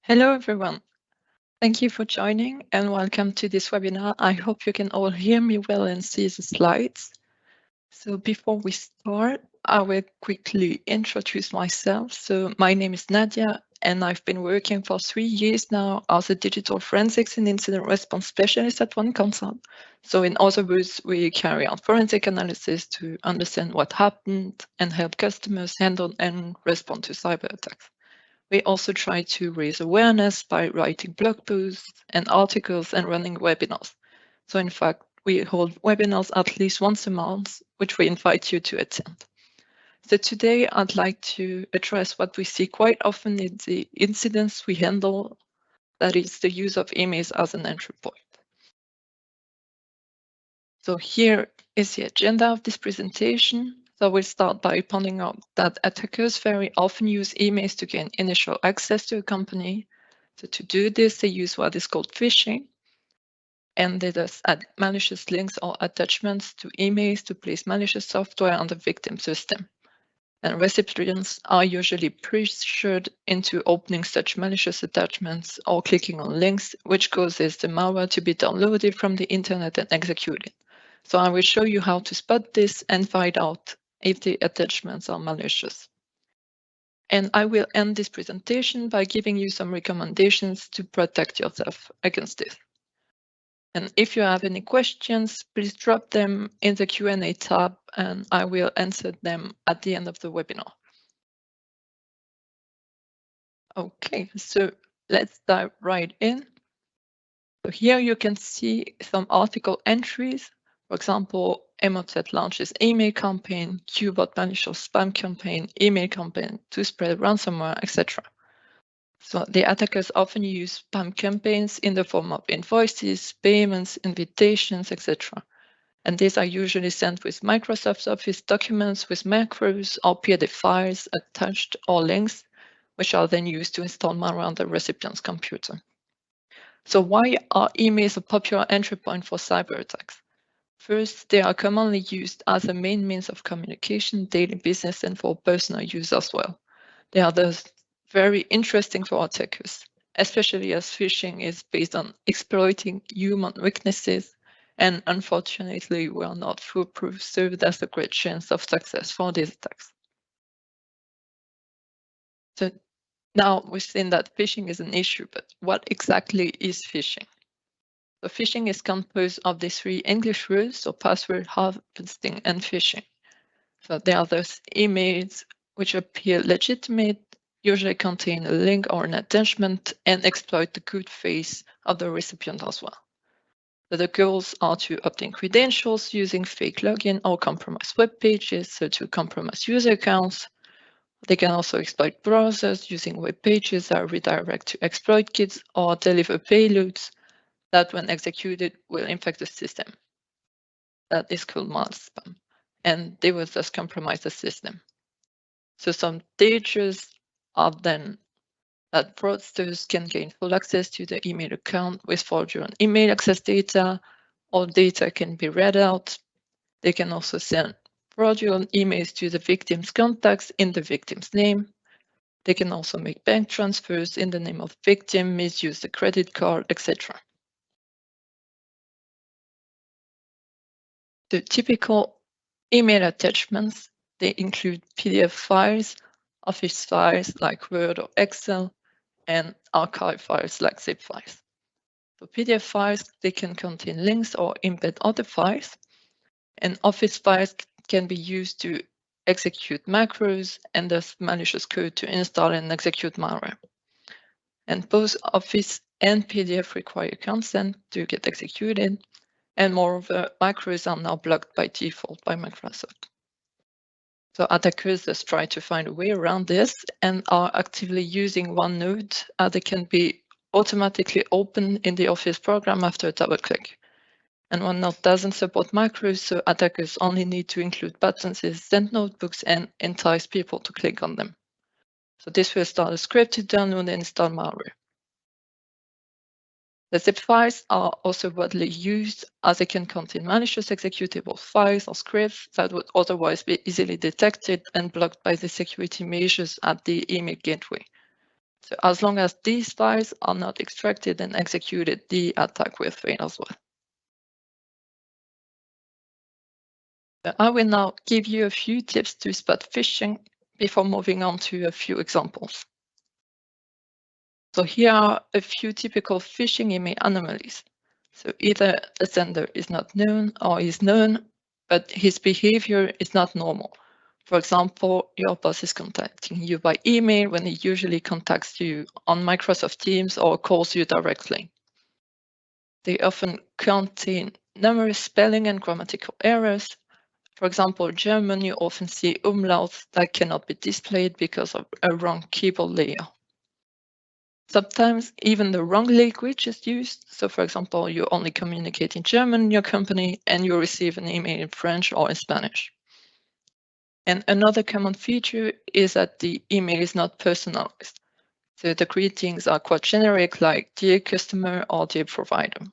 Hello, everyone. Thank you for joining and welcome to this webinar. I hope you can all hear me well and see the slides. So before we start, I will quickly introduce myself. So my name is Nadia, and I've been working for 3 years now as a digital forensics and incident response specialist at Oneconsult. So in other words, we carry out forensic analysis to understand what happened and help customers handle and respond to cyber attacks. We also try to raise awareness by writing blog posts and articles and running webinars. So in fact, we hold webinars at least once a month, which we invite you to attend. So today I'd like to address what we see quite often in the incidents we handle, that is the use of emails as an entry point. So here is the agenda of this presentation. So we'll start by pointing out that attackers very often use emails to gain initial access to a company. So to do this, they use what is called phishing. And they just add malicious links or attachments to emails to place malicious software on the victim system. And recipients are usually pressured into opening such malicious attachments or clicking on links, which causes the malware to be downloaded from the internet and executed. So I will show you how to spot this and find out if the attachments are malicious. And I will end this presentation by giving you some recommendations to protect yourself against this. And if you have any questions, please drop them in the Q&A tab and I will answer them at the end of the webinar. Okay, so let's dive right in. So here you can see some article entries. For example, MOZ launches email campaign, Qbot malicious spam campaign, email campaign to spread ransomware, etc. So the attackers often use spam campaigns in the form of invoices, payments, invitations, etc. And these are usually sent with Microsoft Office documents with macros or PDF files attached or links, which are then used to install malware on the recipient's computer. So why are emails a popular entry point for cyber attacks? First, they are commonly used as a main means of communication, daily business, and for personal use as well. They are thus very interesting for attackers, especially as phishing is based on exploiting human weaknesses, and unfortunately, we are not foolproof, so there's a great chance of success for these attacks. So now we've seen that phishing is an issue, but what exactly is phishing? So phishing is composed of the 3 English words, so password, harvesting, and phishing. So they are those emails which appear legitimate, usually contain a link or an attachment, and exploit the good faith of the recipient as well. So the goals are to obtain credentials using fake login or compromised web pages, so to compromise user accounts. They can also exploit browsers using web pages that redirect to exploit kits or deliver payloads that, when executed, will infect the system. That is called malware spam, and they will thus compromise the system. So some dangers are then that fraudsters can gain full access to the email account with fraudulent email access data, or data can be read out. They can also send fraudulent emails to the victim's contacts in the victim's name. They can also make bank transfers in the name of the victim, misuse the credit card, etc. The typical email attachments, they include PDF files, Office files like Word or Excel, and archive files like zip files. For PDF files, they can contain links or embed other files, and Office files can be used to execute macros and thus malicious code to install and execute malware. And both Office and PDF require consent to get executed, and moreover, macros are now blocked by default by Microsoft. So attackers just try to find a way around this and are actively using OneNote as it can be automatically opened in the Office program after a double click. And OneNote doesn't support macros, so attackers only need to include buttons in send notebooks and entice people to click on them. So this will start a script to download and install malware. The zip files are also widely used as they can contain malicious executable files or scripts that would otherwise be easily detected and blocked by the security measures at the email gateway. So as long as these files are not extracted and executed, the attack will fail as well. So I will now give you a few tips to spot phishing before moving on to a few examples. So here are a few typical phishing email anomalies. So either the sender is not known or is known, but his behavior is not normal. For example, your boss is contacting you by email when he usually contacts you on Microsoft Teams or calls you directly. They often contain numerous spelling and grammatical errors. For example, in German, you often see umlauts that cannot be displayed because of a wrong keyboard layout. Sometimes even the wrong language is used. So for example, you only communicate in German in your company and you receive an email in French or in Spanish. And another common feature is that the email is not personalized. So the greetings are quite generic, like dear customer or dear provider.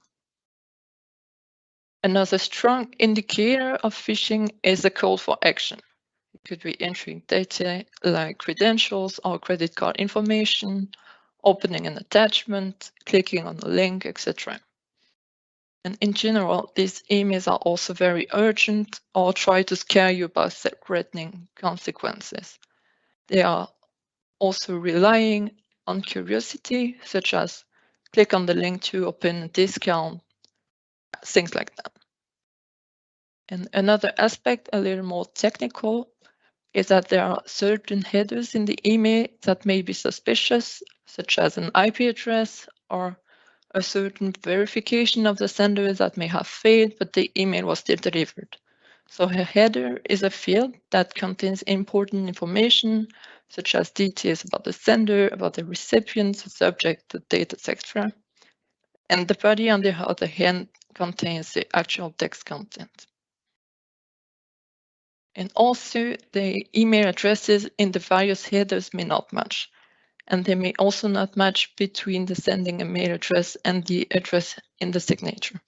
Another strong indicator of phishing is a call for action. It could be entering data like credentials or credit card information, opening an attachment, clicking on a link, etc. And in general, these emails are also very urgent or try to scare you by threatening consequences. They are also relying on curiosity, such as click on the link to open a discount, things like that. And another aspect, a little more technical, is that there are certain headers in the email that may be suspicious, such as an IP address or a certain verification of the sender that may have failed, but the email was still delivered. So a header is a field that contains important information, such as details about the sender, about the recipient, the subject, the date, etc. And the body, on the other hand, contains the actual text content. And also, the email addresses in the various headers may not match. And they may also not match between the sending email address and the address in the signature.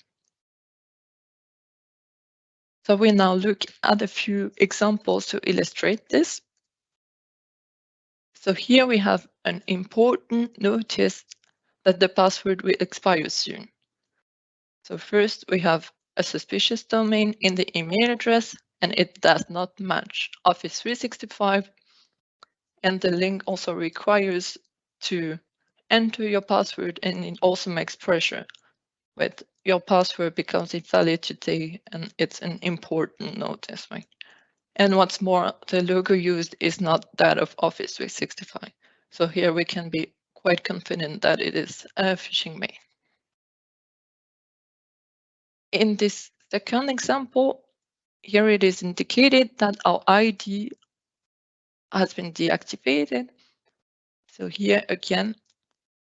So we now look at a few examples to illustrate this. So here we have an important notice that the password will expire soon. So first we have a suspicious domain in the email address, and it does not match Office 365. And the link also requires to enter your password, and it also makes pressure with your password becomes invalid today, and it's an important notice, right? And what's more, the logo used is not that of Office 365. So here we can be quite confident that it is a phishing mail. In this second example, here it is indicated that our ID has been deactivated. So here again,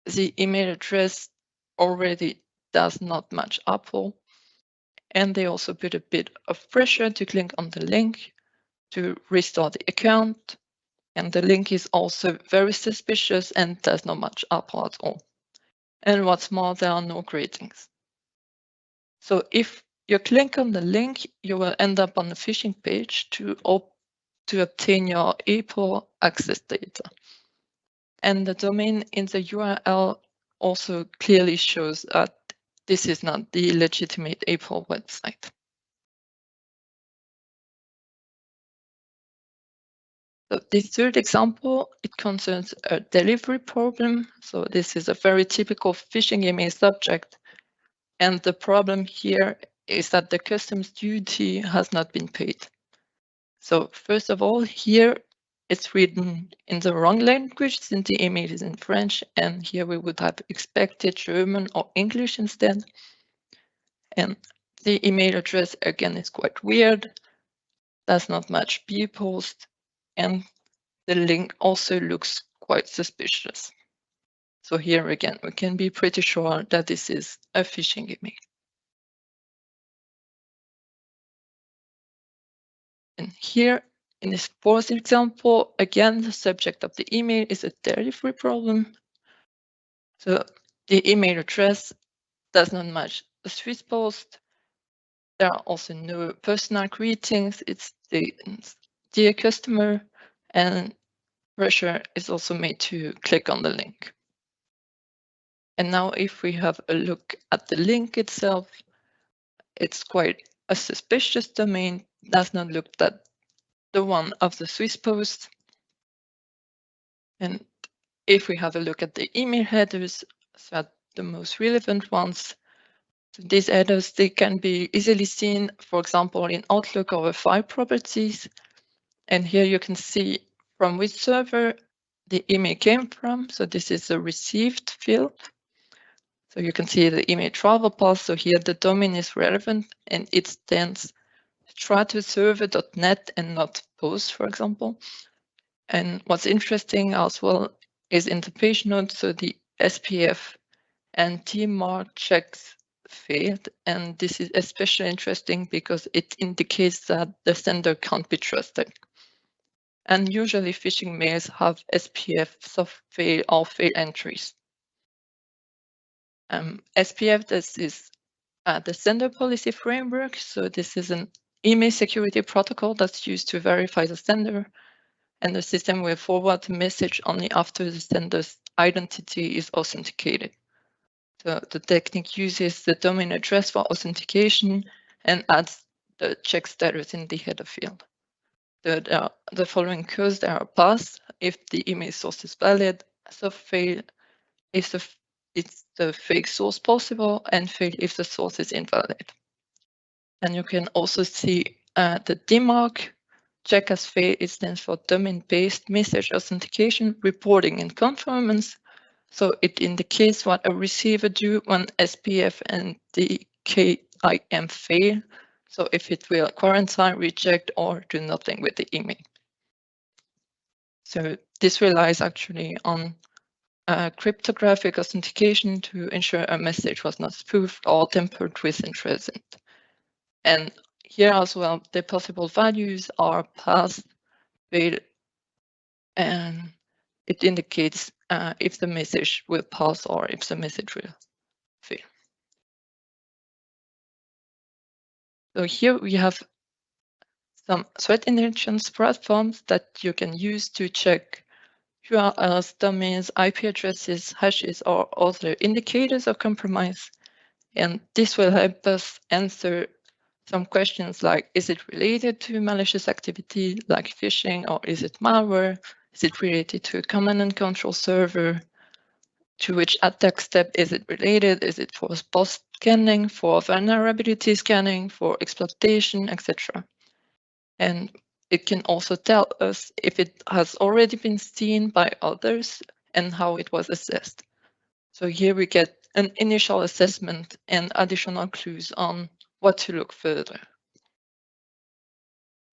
the email address already does not match Apple. And they also put a bit of pressure to click on the link to restore the account. And the link is also very suspicious and does not match Apple at all. And what's more, there are no greetings. So if you click on the link, you will end up on the phishing page to obtain your Apple access data. And the domain in the URL also clearly shows that this is not the legitimate Apple website. So this third example, it concerns a delivery problem. So this is a very typical phishing email subject. And the problem here is that the customs duty has not been paid. So first of all, here it's written in the wrong language since the email is in French. And here we would have expected German or English instead. And the email address again is quite weird, does not match bpost, and the link also looks quite suspicious. So here again, we can be pretty sure that this is a phishing email. And here in this fourth example, again, the subject of the email is a delivery problem. So the email address does not match the Swiss post. There are also no personal greetings. It's the dear customer, and pressure is also made to click on the link. And now if we have a look at the link itself, it's quite a suspicious domain, does not look that the one of the Swiss post. And if we have a look at the email headers, so at the most relevant ones, so these headers, they can be easily seen, for example, in Outlook or file properties. And here you can see from which server the email came from. So this is a received field. So you can see the email travel path. So here the domain is relevant and it stands stratoserver.net and not post, for example. And what's interesting as well is in the page notes, so the SPF and DMARC checks failed. And this is especially interesting because it indicates that the sender can't be trusted. And usually phishing mails have SPF soft fail or fail entries. SPF, this is the sender policy framework. So this is an email security protocol that's used to verify the sender, and the system will forward the message only after the sender's identity is authenticated. So the technique uses the domain address for authentication and adds the check status in the header field. The following codes are passed if the email source is valid, soft fail if it's the fake source possible, and fail if the source is invalid. And you can also see the DMARC check as fail. It stands for domain-based message authentication reporting and conformance. So it indicates what a receiver do when SPF and the KIM fail. So if it will quarantine, reject, or do nothing with the email. So this relies actually on cryptographic authentication to ensure a message was not spoofed or tampered with in transit. And here as well, the possible values are pass, fail, and it indicates if the message will pass or if the message will fail. So here we have some threat intelligence platforms that you can use to check URLs, domains, IP addresses, hashes, or other indicators of compromise. And this will help us answer some questions like, is it related to malicious activity like phishing, or is it malware? Is it related to a command and control server? To which attack step is it related? Is it for post scanning, for vulnerability scanning, for exploitation, etc.? And it can also tell us if it has already been seen by others and how it was assessed. So here we get an initial assessment and additional clues on what to look further.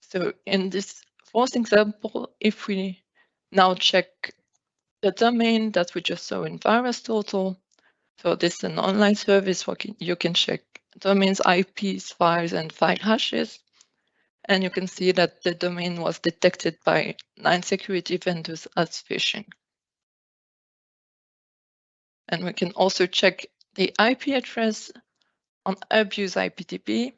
So in this first example, if we now check the domain that we just saw in VirusTotal, so this is an online service where you can check domains, IPs, files, and file hashes. And you can see that the domain was detected by 9 security vendors as phishing. And we can also check the IP address on Abuse IPDB.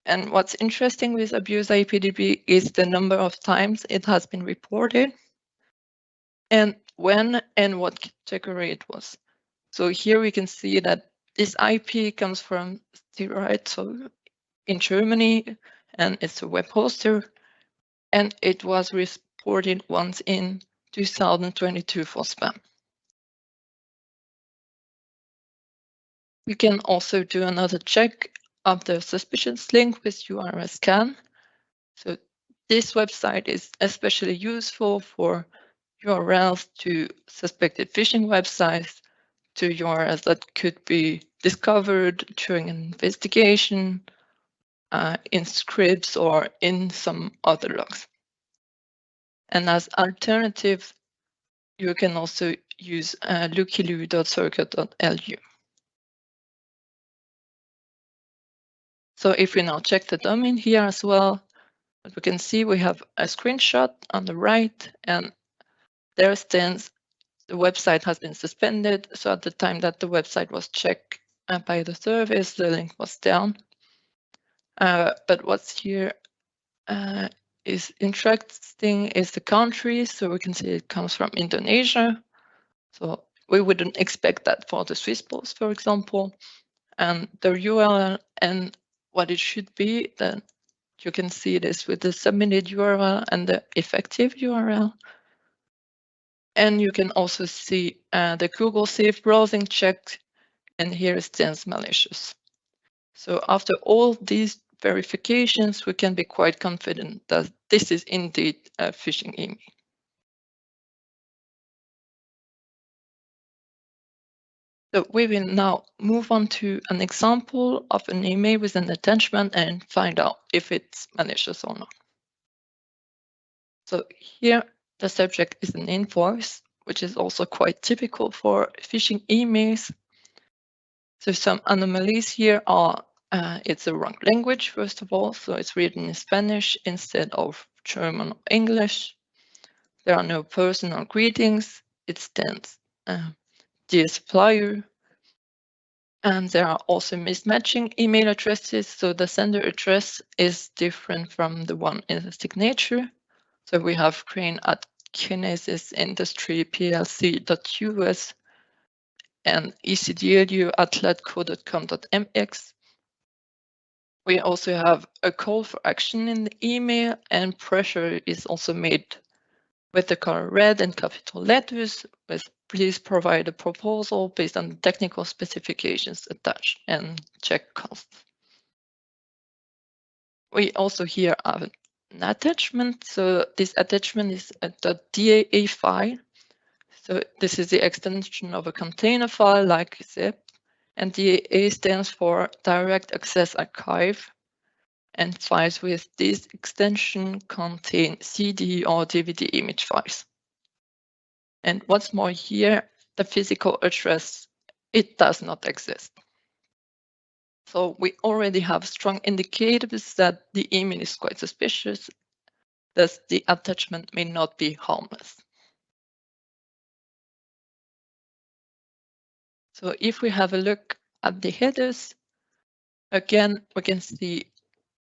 And what's interesting with Abuse IPDB is the number of times it has been reported and when and what category it was. So here we can see that this IP comes from CSIRT, so in Germany, and it's a web hoster, and it was reported once in 2022 for spam. We can also do another check of the suspicious link with URL scan. So this website is especially useful for URLs to suspected phishing websites, to URLs that could be discovered during an investigation, in scripts or in some other logs. And as alternative, you can also use lookyLoo.circuit.lu. So if we now check the domain here as well, we can see we have a screenshot on the right, and there stands the website has been suspended. So at the time that the website was checked by the service, the link was down. But what's here is interesting is the country. So we can see it comes from Indonesia. So we wouldn't expect that for the Swiss post, for example. And the URL and what it should be, then you can see this with the submitted URL and the effective URL. And you can also see the Google Safe browsing check, and here it stands malicious. So after all these verifications, we can be quite confident that this is indeed a phishing email. So we will now move on to an example of an email with an attachment and find out if it's malicious or not. So here the subject is an invoice, which is also quite typical for phishing emails. So some anomalies here are it's a wrong language, first of all, so it's written in Spanish instead of German or English. There are no personal greetings. It stands dear supplier. And there are also mismatching email addresses. So the sender address is different from the one in the signature. So we have Crane at Kinesis Industry PLC.us and ecdlu at letco.com.mx. We also have a call for action in the email, and pressure is also made with the color red and capital letters with please provide a proposal based on the technical specifications attached and check costs. We also here have an attachment. So this attachment is a .daa file. So this is the extension of a container file like zip, and DAA stands for Direct Access Archive. And files with this extension contain CD or DVD image files. And what's more here, the physical address, it does not exist. So we already have strong indicators that the email is quite suspicious, thus the attachment may not be harmless. So if we have a look at the headers, again, we can see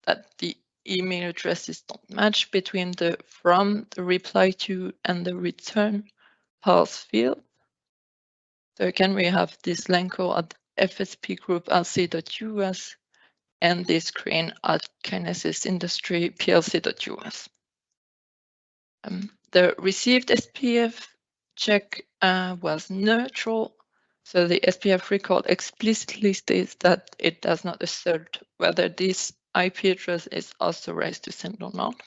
that the email addresses don't match between the from, the reply to, and the return path field. So again, we have this Lenko at fspgroup.lc.us and this Crane at Kinesis Industry PLC.us. The received SPF check was neutral. So the SPF record explicitly states that it does not assert whether this IP address is authorized to send or not.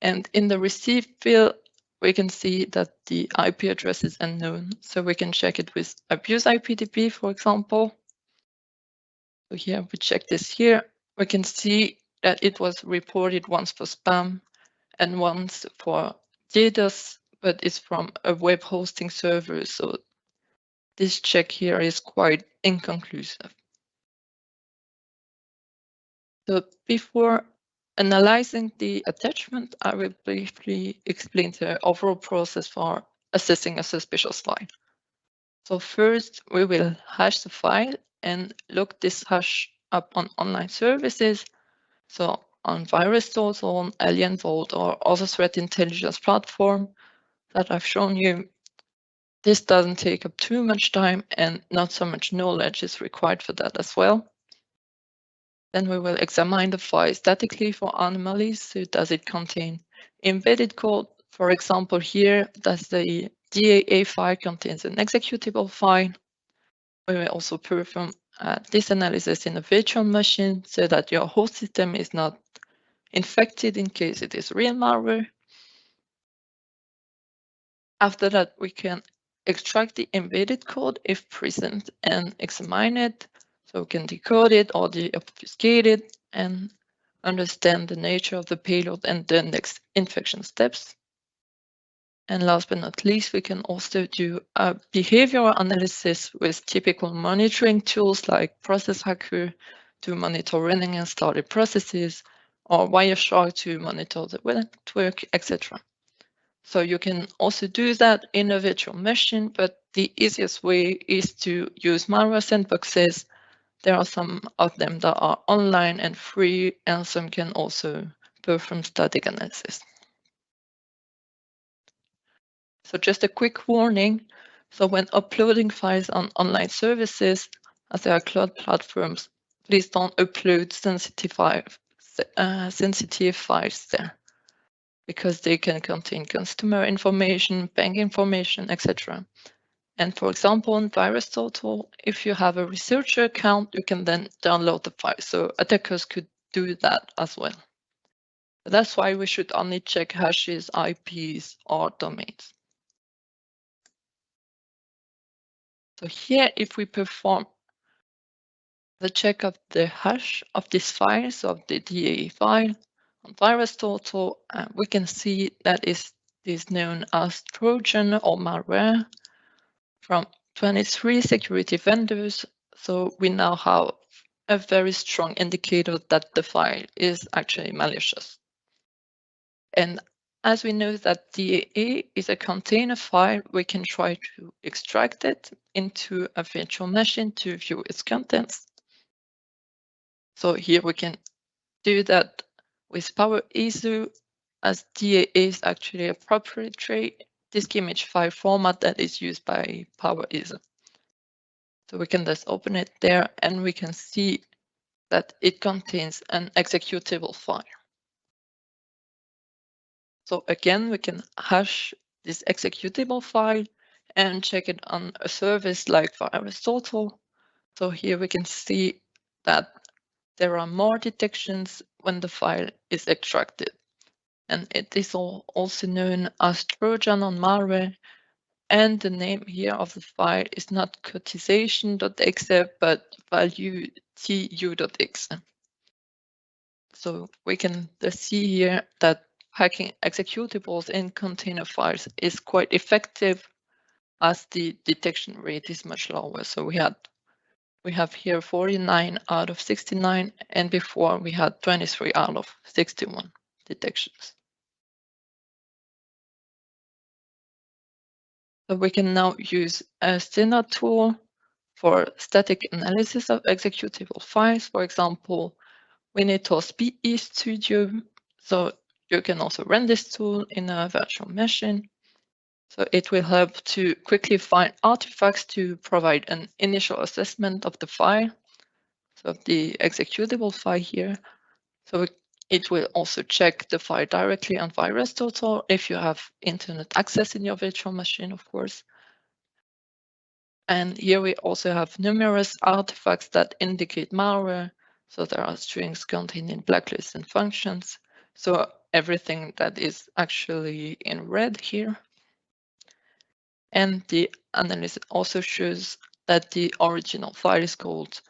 And in the received field, we can see that the IP address is unknown. So we can check it with abuse IPDB, for example. So here we check this here. We can see that it was reported once for spam and once for DDoS, but it's from a web hosting server. So this check here is quite inconclusive. So before analyzing the attachment, I will briefly explain the overall process for assessing a suspicious file. So first, we will hash the file and look this hash up on online services. So on VirusTools or on Alien Vault or other threat intelligence platform that I've shown you. This doesn't take up too much time and not so much knowledge is required for that as well. Then we will examine the file statically for anomalies. So does it contain embedded code? For example, here, does the DAA file contains an executable file? We will also perform this analysis in a virtual machine so that your host system is not infected in case it is real malware. After that, we can extract the embedded code if present and examine it. So we can decode it or deobfuscate it and understand the nature of the payload and the next infection steps. And last but not least, we can also do a behavioral analysis with typical monitoring tools like Process Hacker to monitor running and started processes, or Wireshark to monitor the network, etc. So you can also do that in a virtual machine, but the easiest way is to use malware sandboxes. There are some of them that are online and free, and some can also perform static analysis. So just a quick warning. So when uploading files on online services, as they are cloud platforms, please don't upload sensitive files there, because they can contain customer information, bank information, etc. And for example, in VirusTotal, if you have a researcher account, you can then download the file. So attackers could do that as well. That's why we should only check hashes, IPs, or domains. So here, if we perform the check of the hash of this file, so of the DAE file on VirusTotal, we can see that is known as Trojan or malware from 23 security vendors. So we now have a very strong indicator that the file is actually malicious. And as we know that DAE is a container file, we can try to extract it into a virtual machine to view its contents. So here we can do that with PowerISO, as DAE is actually a proprietary disk image file format that is used by PowerISO. So we can just open it there and we can see that it contains an executable file. So again, we can hash this executable file and check it on a service like VirusTotal. So here we can see that there are more detections when the file is extracted. And it is also known as Trojan on malware. And the name here of the file is not cotization.exe, but value.tu.exe. So we can see here that hacking executables in container files is quite effective, as the detection rate is much lower. So we have here 49 out of 69, and before we had 23 out of 61 detections. So we can now use a standard tool for static analysis of executable files. For example, Winnetos PE Studio. So you can also run this tool in a virtual machine. So it will help to quickly find artifacts to provide an initial assessment of the file, so the executable file here. So it will also check the file directly on VirusTotal if you have internet access in your virtual machine, of course. And here we also have numerous artifacts that indicate malware. So there are strings containing blacklists and functions. So everything that is actually in red here. And the analysis also shows that the original file is called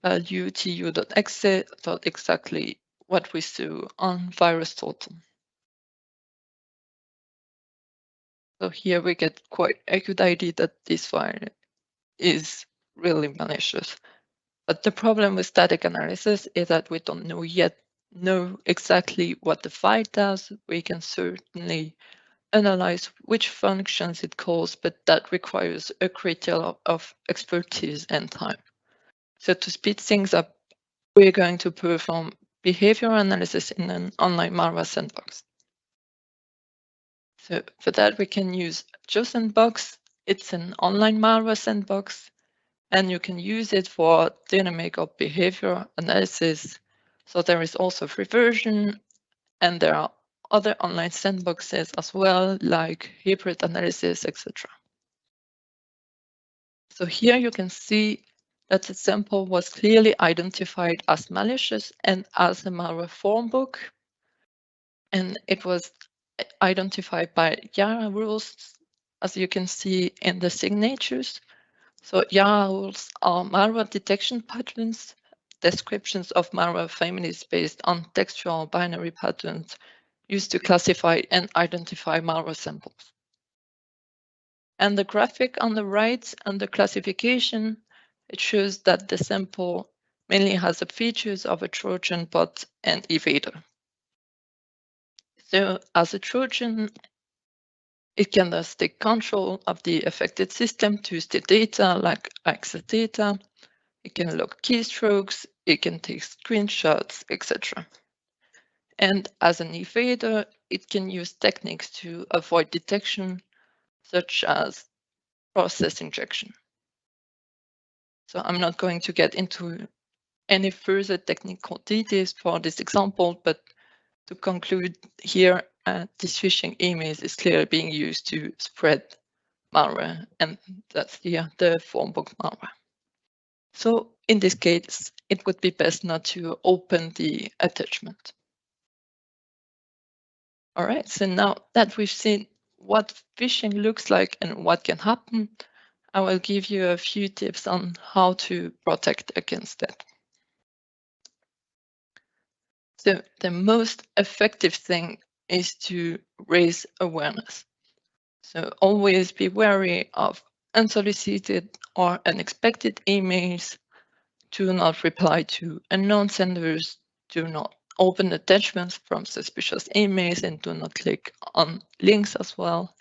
value.tu.exe, so exactly what we saw on VirusTotal. So here we get quite a good idea that this file is really malicious. But the problem with static analysis is that we don't know exactly what the file does. We can certainly analyze which functions it calls, but that requires a great deal of expertise and time. So to speed things up, we're going to perform behavior analysis in an online malware sandbox. So for that, we can use JoSandbox. It's an online malware sandbox, and you can use it for dynamic or behavior analysis. So there is also free version, and there are other online sandboxes as well, like hybrid analysis, etc. So here you can see that the sample was clearly identified as malicious and as a malware form book. And it was identified by Yara rules, as you can see in the signatures. So Yara rules are malware detection patterns, descriptions of malware families based on textual binary patterns used to classify and identify malware samples. And the graphic on the right under classification, it shows that the sample mainly has the features of a Trojan bot and evader. So as a Trojan, it can thus take control of the affected system to use the data like access data. It can log keystrokes, it can take screenshots, etc. And as an evader, it can use techniques to avoid detection, such as process injection. So I'm not going to get into any further technical details for this example, but to conclude here, this phishing email is clearly being used to spread malware, and that's the phonebook malware. So in this case, it would be best not to open the attachment. All right, so now that we've seen what phishing looks like and what can happen, I will give you a few tips on how to protect against that. So the most effective thing is to raise awareness. So always be wary of unsolicited or unexpected emails. Do not reply to unknown senders. Do not open attachments from suspicious emails, and do not click on links as well.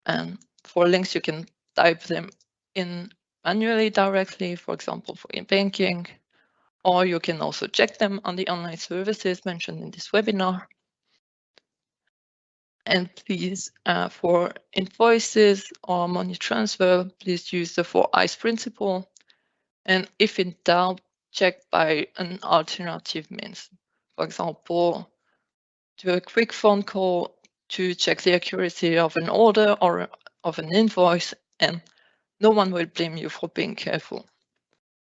And for links, you can type them in manually directly, for example, for e-banking, or you can also check them on the online services mentioned in this webinar. And please, for invoices or money transfer, please use the 4 Eyes principle. And if in doubt, check by an alternative means. For example, do a quick phone call to check the accuracy of an order or of an invoice, and no one will blame you for being careful.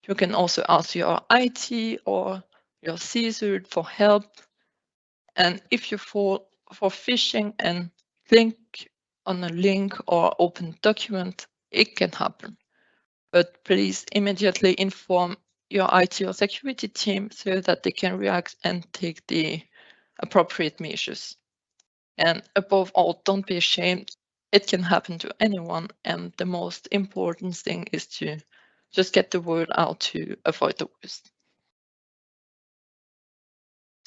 You can also ask your IT or your CSIRT for help. And if you fall for phishing and click on a link or open document, it can happen. But please immediately inform your IT or security team so that they can react and take the appropriate measures. And above all, don't be ashamed. It can happen to anyone. And the most important thing is to just get the word out to avoid the worst.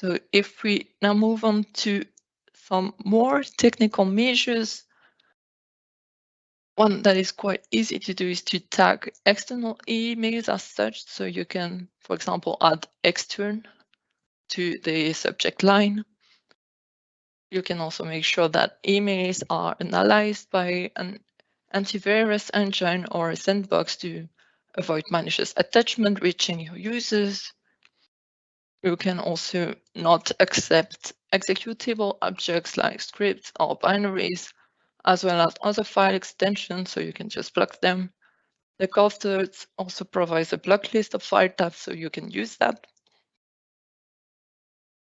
So if we now move on to some more technical measures, one that is quite easy to do is to tag external emails as such. So you can, for example, add extern to the subject line. You can also make sure that emails are analyzed by an antivirus engine or a sandbox to avoid malicious attachment reaching your users. You can also not accept executable objects like scripts or binaries, as well as other file extensions, so you can just block them. The CoffCert also provides a block list of file types, so you can use that.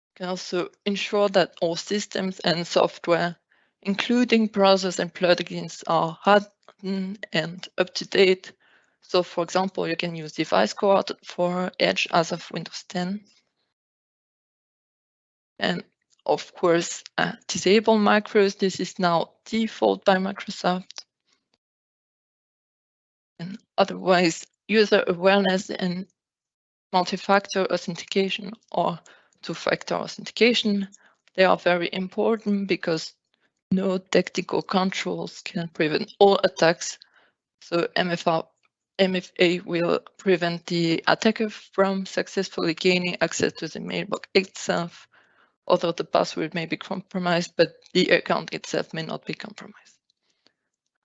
You can also ensure that all systems and software, including browsers and plugins, are hardened and up to date. So for example, you can use device guard for Edge as of Windows 10. And of course, disable macros. This is now default by Microsoft. And otherwise, user awareness and multi-factor authentication or two-factor authentication, they are very important because no technical controls can prevent all attacks. So MFA will prevent the attacker from successfully gaining access to the mailbox itself, although the password may be compromised, but the account itself may not be compromised.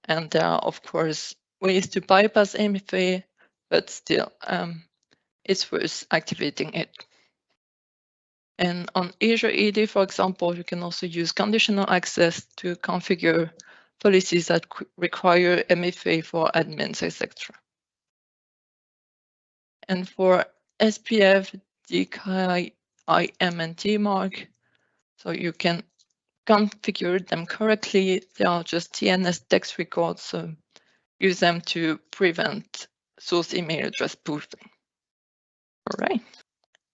And there are, of course, ways to bypass MFA, but still, it's worth activating it. And on Azure AD, for example, you can also use conditional access to configure policies that require MFA for admins, etc. And for SPF, DKIM, and DMARC, so you can configure them correctly. They are just TNS text records, so use them to prevent source email address spoofing. All right.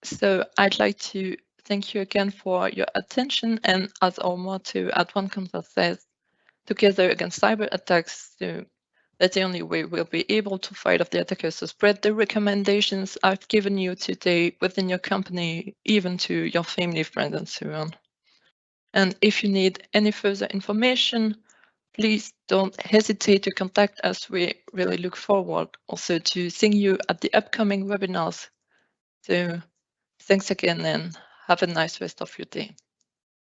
So I'd like to thank you again for your attention. And as our motto at Oneconsult says, together against cyber attacks, so that's the only way we'll be able to fight off the attackers. So spread the recommendations I've given you today within your company, even to your family, friends, and so on. And if you need any further information, please don't hesitate to contact us. We really look forward also to seeing you at the upcoming webinars. So thanks again and Have a nice rest of your day.